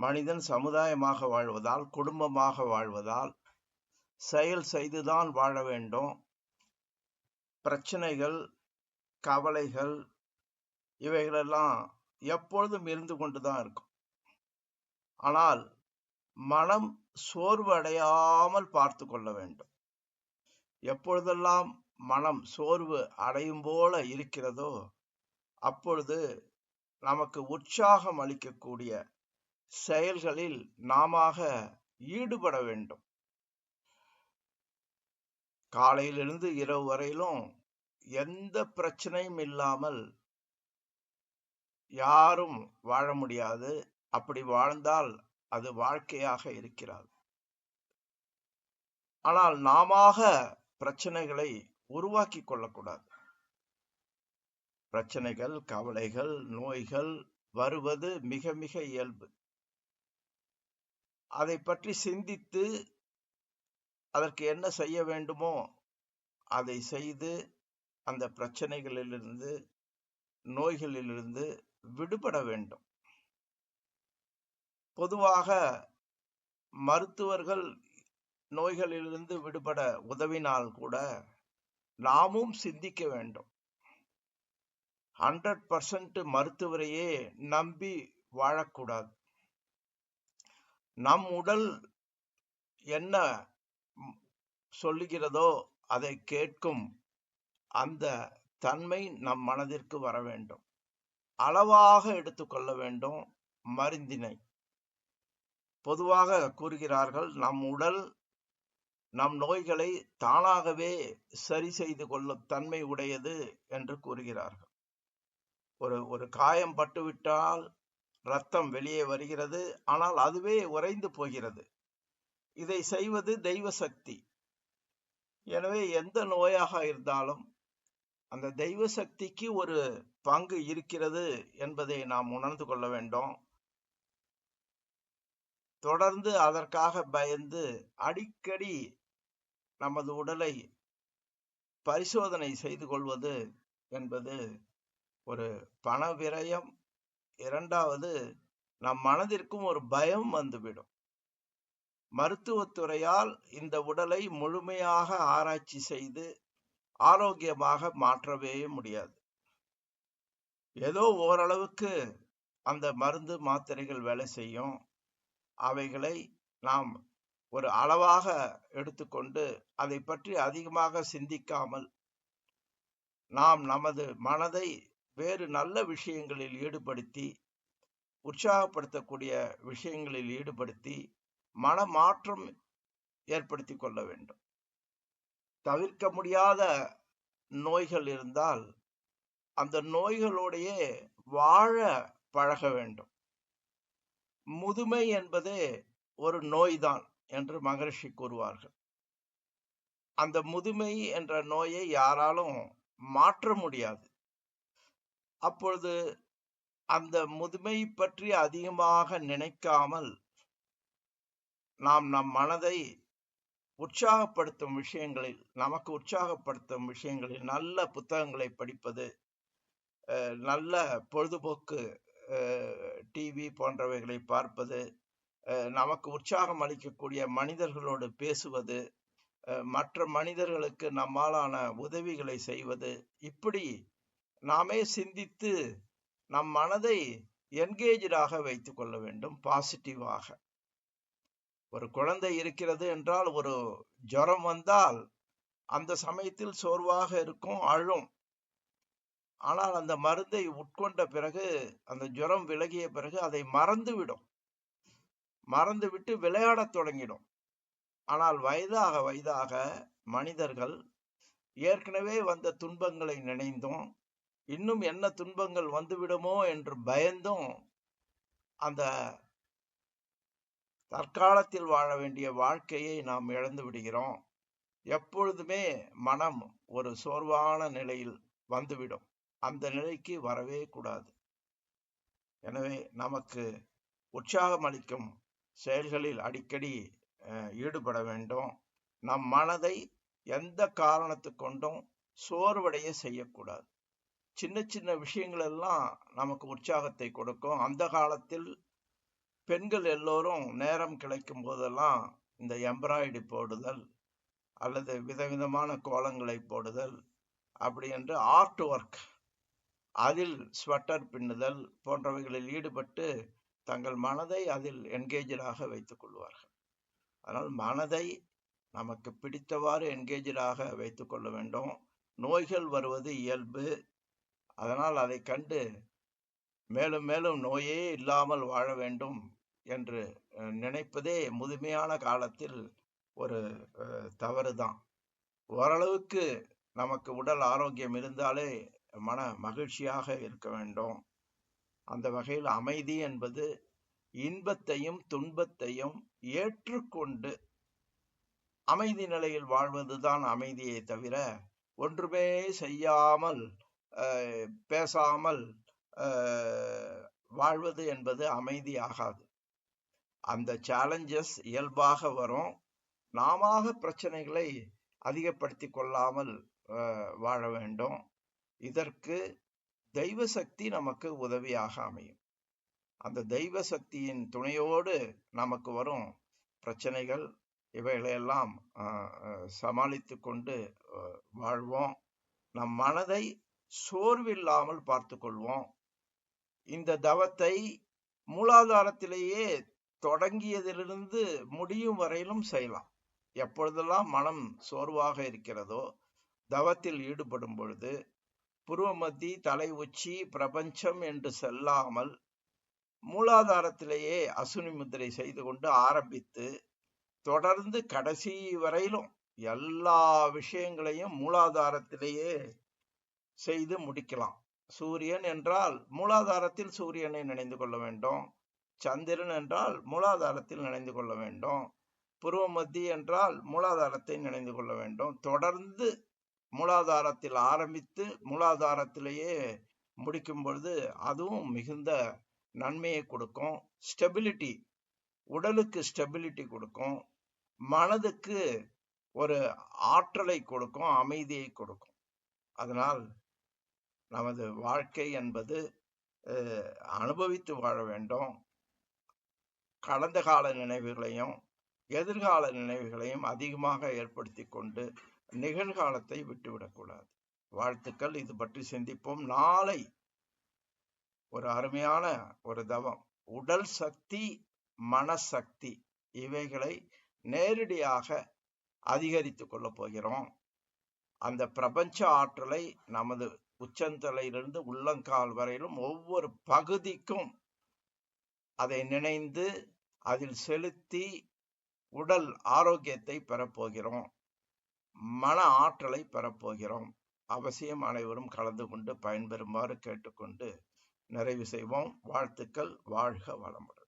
மனிதன் சமுதாயமாக வாழ்வதால், குடும்பமாக வாழ்வதால் செயல் செய்துதான் வாழ வேண்டும். பிரச்சனைகள், கவலைகள் இவைகளெல்லாம் எப்பொழுதும் இருந்து கொண்டுதான் இருக்கும். ஆனால் மனம் சோர்வு அடையாமல் பார்த்து கொள்ள வேண்டும். எப்பொழுதெல்லாம் மனம் சோர்வு அடையும் போல இருக்கிறதோ அப்பொழுது நமக்கு உற்சாகம் அளிக்கக்கூடிய செயல்களில் நாம ஈடுபட வேண்டும். காலையிலிருந்து இரவு வரையிலும் எந்த பிரச்சனையும் இல்லாமல் யாரும் வாழ முடியாது. அப்படி வாழ்ந்தால் அது வாழ்க்கையாக இருக்கிறது. ஆனால் நாம பிரச்சனைகளை உருவாக்கி கொள்ளக்கூடாது. பிரச்சனைகள், கவலைகள், நோய்கள் வருவது மிக மிக இயல்பு. அதை பற்றி சிந்தித்து அதற்கு என்ன செய்ய வேண்டுமோ அதை செய்து அந்த பிரச்சனைகளிலிருந்து, நோய்களிலிருந்து விடுபட வேண்டும். பொதுவாக மருத்துவர்கள் நோய்களிலிருந்து விடுபட உதவினால் கூட நாமும் சிந்திக்க வேண்டும். 100% மருத்துவரையே நம்பி வாழக்கூடாது. நம் உடல் என்ன சொல்லுகிறதோ அதை கேட்கும் அந்த தன்மை நம் மனதிற்கு வர வேண்டும். அளவாக எடுத்துக்கொள்ள வேண்டும் மருந்தினை. பொதுவாக கூறுகிறார்கள், நம் உடல் நம் நோய்களை தானாகவே சரி செய்து கொள்ளும் தன்மை உடையது என்று கூறுகிறார்கள். ஒரு காயம் பட்டுவிட்டால் ரத்தம் வெளியே வருகிறது, ஆனால் அதுவே உறைந்து போகிறது. இதை செய்வது தெய்வ சக்தி. எனவே எந்த நோயாக இருந்தாலும் அந்த தெய்வ சக்திக்கு ஒரு பங்கு இருக்கிறது என்பதை நாம் உணர்ந்து கொள்ள வேண்டும். தொடர்ந்து அதற்காக பயந்து அடிக்கடி நமது உடலை பரிசோதனை செய்து கொள்வது என்பது ஒரு பண விரயம். இரண்டாவது, நம் மனதிற்கும் ஒரு பயம் வந்துவிடும். மருத்துவத்துறையால் இந்த உடலை முழுமையாக ஆராய்ச்சி செய்து ஆரோக்கியமாக மாற்றவே முடியாது. ஏதோ ஓரளவுக்கு அந்த மருந்து மாத்திரைகள் வேலை செய்யும். அவைகளை நாம் ஒரு அளவாக எடுத்துக்கொண்டு அதை பற்றி அதிகமாக சிந்திக்காமல் நாம் நமது மனதை வேறு நல்ல விஷயங்களில் ஈடுபடுத்தி, உற்சாகப்படுத்தக்கூடிய விஷயங்களில் ஈடுபடுத்தி மனமாற்றம் ஏற்படுத்தி கொள்ள வேண்டும். தவிர்க்க முடியாத நோய்கள் இருந்தால் அந்த நோய்களோடையே வாழ பழக வேண்டும். முதுமை என்பது ஒரு நோய்தான் என்று மகரிஷி கூறுவார்கள். அந்த முதுமை என்ற நோயை யாராலும் மாற்ற முடியாது. அப்பொழுது அந்த முதுமை பற்றி அதிகமாக நினைக்காமல் நாம் நம் மனதை உற்சாகப்படுத்தும் விஷயங்களில், நமக்கு உற்சாகப்படுத்தும் விஷயங்களில் நல்ல புத்தகங்களை படிப்பது, நல்ல பொழுதுபோக்கு டிவி போன்றவைகளை பார்ப்பது, நமக்கு உற்சாகம் அளிக்கக்கூடிய மனிதர்களோடு பேசுவது, மற்ற மனிதர்களுக்கு நம்மாலான உதவிகளை செய்வது, இப்படி நாமே சிந்தித்து நம் மனதை என்கேஜாக வைத்துக் கொள்ள வேண்டும். பாசிட்டிவாக. ஒரு குழந்தை இருக்கிறது என்றால் ஒரு ஜுரம் வந்தால் அந்த சமயத்தில் சோர்வாக இருக்கும், அழும். ஆனால் அந்த மருந்தை உட்கொண்ட பிறகு, அந்த ஜுரம் விலகிய பிறகு அதை மறந்துவிடும். மறந்துவிட்டு விளையாடத் தொடங்கிடும். ஆனால் வயதாக வயதாக மனிதர்கள் ஏற்கனவே வந்த துன்பங்களை நினைந்தும், இன்னும் என்ன துன்பங்கள் வந்துவிடுமோ என்று பயந்தும் அந்த தற்காலத்தில் வாழ வேண்டிய வாழ்க்கையை நாம் இழந்து விடுகிறோம். எப்பொழுதுமே மனம் ஒரு சோர்வான நிலையில் வந்துவிடும். அந்த நிலைக்கு வரவே கூடாது. எனவே நமக்கு உற்சாகம் அளிக்கும் செயல்களில் அடிக்கடி ஈடுபட வேண்டும். நம் மனதை எந்த காரணத்து கொண்டும் சோர்வடைய செய்யக்கூடாது. சின்ன சின்ன விஷயங்கள் எல்லாம் நமக்கு உற்சாகத்தை கொடுக்கும். அந்த காலத்தில் பெண்கள் எல்லோரும் நேரம் கிடைக்கும் போதெல்லாம் இந்த எம்ப்ராய்டரி போடுதல் அல்லது விதவிதமான கோலங்களை போடுதல் அப்படி என்று ஆர்ட் ஒர்க், அதில் ஸ்வெட்டர் பின்னுதல் போன்றவைகளில் ஈடுபட்டு தங்கள் மனதை அதில் என்கேஜாக வைத்துக் கொள்வார்கள். அதனால் மனதை நமக்கு பிடித்தவாறு என்கேஜாக வைத்துக் கொள்ள வேண்டும். நோய்கள் வருவது இயல்பு. அதனால் அதை கண்டு மேலும் மேலும் நோயே இல்லாமல் வாழ வேண்டும் என்று நினைப்பதே முதுமையான காலத்தில் ஒரு தவறுதான். ஓரளவுக்கு நமக்கு உடல் ஆரோக்கியம் இருந்தாலே மன மகிழ்ச்சியாக இருக்க வேண்டும். அந்த வகையில் அமைதி என்பது இன்பத்தையும் துன்பத்தையும் ஏற்றுக்கொண்டு அமைதி நிலையில் வாழ்வதுதான் அமைதியை தவிர ஒன்றுமே செய்யாமல் பேசாமல் வாழ்வது என்பது அமைதி ஆகாது. அந்த சேலஞ்சஸ் இயல்பாக வரும். நாம பிரச்சனைகளை அதிகப்படுத்தி கொள்ளாமல் வாழ வேண்டும். இதற்கு தெய்வ சக்தி நமக்கு உதவியாக அமையும். அந்த தெய்வ சக்தியின் துணையோடு நமக்கு வரும் பிரச்சனைகள் இவைகளையெல்லாம் சமாளித்து கொண்டு வாழ்வோம். நம் மனதை சோர்வில்லாமல் பார்த்து கொள்வோம். இந்த தவத்தை மூலாதாரத்திலேயே தொடங்கியதிலிருந்து முடியும் வரையிலும் செய்யலாம். எப்பொழுதெல்லாம் மனம் சோர்வாக இருக்கிறதோ தவத்தில் ஈடுபடும் பொழுது புருவ மத்தி, தலை உச்சி, பிரபஞ்சம் என்று செல்லாமல் மூலாதாரத்திலேயே அசுனி முத்திரை செய்து கொண்டு ஆரம்பித்து தொடர்ந்து கடைசி வரையிலும் எல்லா விஷயங்களையும் மூலாதாரத்திலேயே செய்து முடிக்கலாம். சூரியன் என்றால் மூலாதாரத்தில் சூரியனை நினைந்து கொள்ள வேண்டும். சந்திரன் என்றால் மூலாதாரத்தில் நினைந்து கொள்ள வேண்டும். புருவ மத்தி என்றால் மூலாதாரத்தை நினைந்து கொள்ள வேண்டும். தொடர்ந்து மூலாதாரத்தில் ஆரம்பித்து மூலாதாரத்திலேயே முடிக்கும் பொழுது அதுவும் மிகுந்த நன்மையை கொடுக்கும். ஸ்டெபிலிட்டி, உடலுக்கு ஸ்டெபிலிட்டி கொடுக்கும், மனதுக்கு ஒரு ஆற்றலை கொடுக்கும், அமைதியை கொடுக்கும். அதனால் நமது வாழ்க்கை என்பது அனுபவித்து வாழ வேண்டும். கடந்த கால நினைவுகளையும் எதிர்கால நினைவுகளையும் அதிகமாக ஏற்படுத்தி கொண்டு நிகழ்காலத்தை விட்டுவிடக்கூடாது. வாழ்த்துக்கள். இது பற்றி சிந்திப்போம். நாளை ஒரு அருமையான ஒரு தவம், உடல் சக்தி, மனசக்தி இவைகளை நேரடியாக அதிகரித்து கொள்ள போகிறோம். அந்த பிரபஞ்ச ஆற்றலை நமது உச்சந்தலையிலிருந்து உள்ளங்கால் வரையிலும் ஒவ்வொரு பகுதிக்கும் அதை நினைந்து அதில் செலுத்தி உடல் ஆரோக்கியத்தை பெறப்போகிறோம். மன ஆற்றலை பெறப்போகிறோம். அவசியம் அனைவரும் கலந்து கொண்டு பயன்பெறுமாறு கேட்டுக்கொண்டு நிறைவு செய்வோம். வாழ்த்துக்கள். வாழ்க வளமுடன்.